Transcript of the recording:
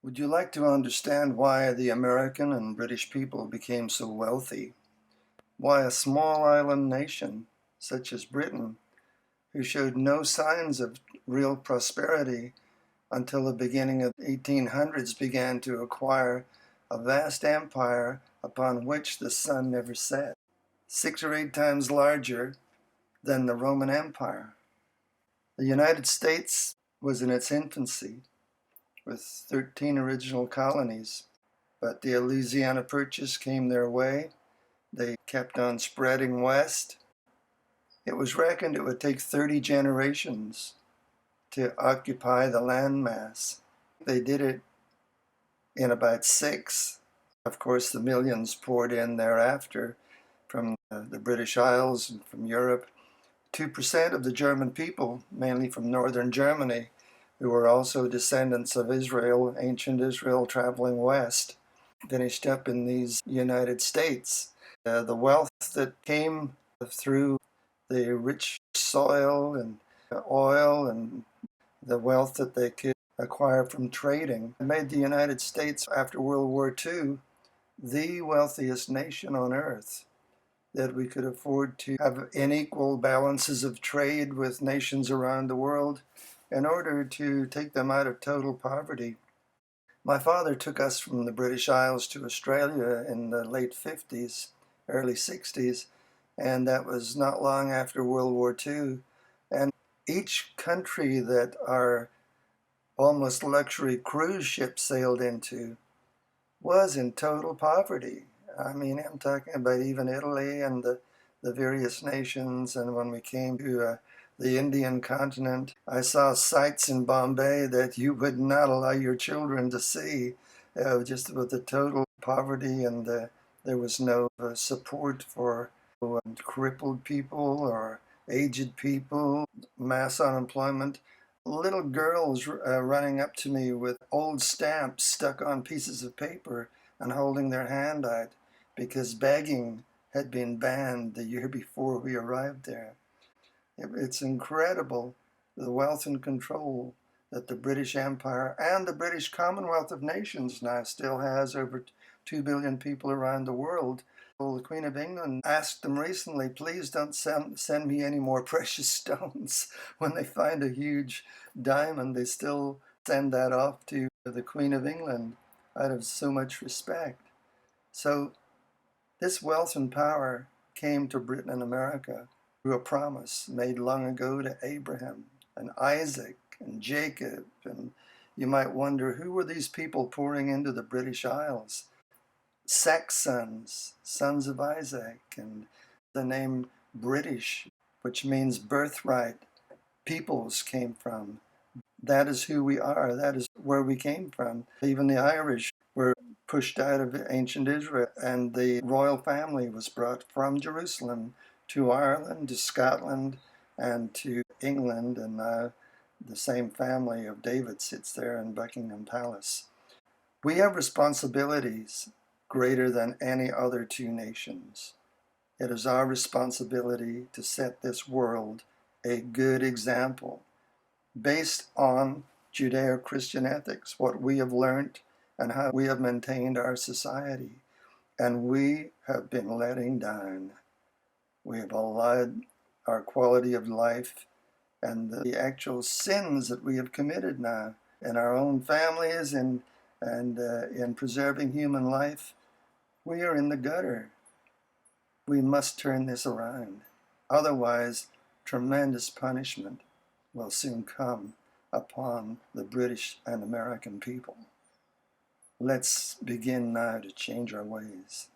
Would you like to understand why the American and British people became so wealthy? Why a small island nation, such as Britain, who showed no signs of real prosperity until the beginning of the 1800s, began to acquire a vast empire upon which the sun never set, 6 or 8 times larger than the Roman Empire. The United States was in its infancy, with 13 original colonies. But the Louisiana Purchase came their way. They kept on spreading west. It was reckoned it would take 30 generations to occupy the landmass. They did it in about 6. Of course, the millions poured in thereafter from the British Isles and from Europe. 2% of the German people, mainly from northern Germany, who were also descendants of Israel, ancient Israel traveling west, finished up in these United States. The wealth that came through the rich soil and oil and the wealth that they could acquire from trading made the United States, after World War II, the wealthiest nation on earth. That we could afford to have unequal balances of trade with nations around the world in order to take them out of total poverty. My father took us from the British Isles to Australia in the late 50s, early 60s, and that was not long after World War II. And each country that our almost luxury cruise ship sailed into was in total poverty. I mean, I'm talking about even Italy and the various nations. And when we came to the Indian continent, I saw sights in Bombay that you would not allow your children to see, just with the total poverty, and there was no support for crippled people or aged people, mass unemployment. Little girls running up to me with old stamps stuck on pieces of paper and holding their hand out because begging had been banned the year before we arrived there. It's incredible the wealth and control that the British Empire and the British Commonwealth of Nations now still has over 2 billion people around the world. Well, the Queen of England asked them recently, please don't send me any more precious stones. When they find a huge diamond, they still send that off to the Queen of England out of so much respect. So this wealth and power came to Britain and America through a promise made long ago to Abraham and Isaac and Jacob. And you might wonder, who were these people pouring into the British Isles? Saxons, sons of Isaac, and the name British, which means birthright, peoples, came from. That is who we are. That is where we came from. Even the Irish were pushed out of ancient Israel, and the royal family was brought from Jerusalem to Ireland, to Scotland, and to England, and now the same family of David sits there in Buckingham Palace. We have responsibilities greater than any other two nations. It is our responsibility to set this world a good example based on Judeo-Christian ethics, what we have learned and how we have maintained our society. And we have been letting down. We have allowed our quality of life and the actual sins that we have committed now in our own families and in preserving human life. We are in the gutter. We must turn this around. Otherwise, tremendous punishment will soon come upon the British and American people. Let's begin now to change our ways.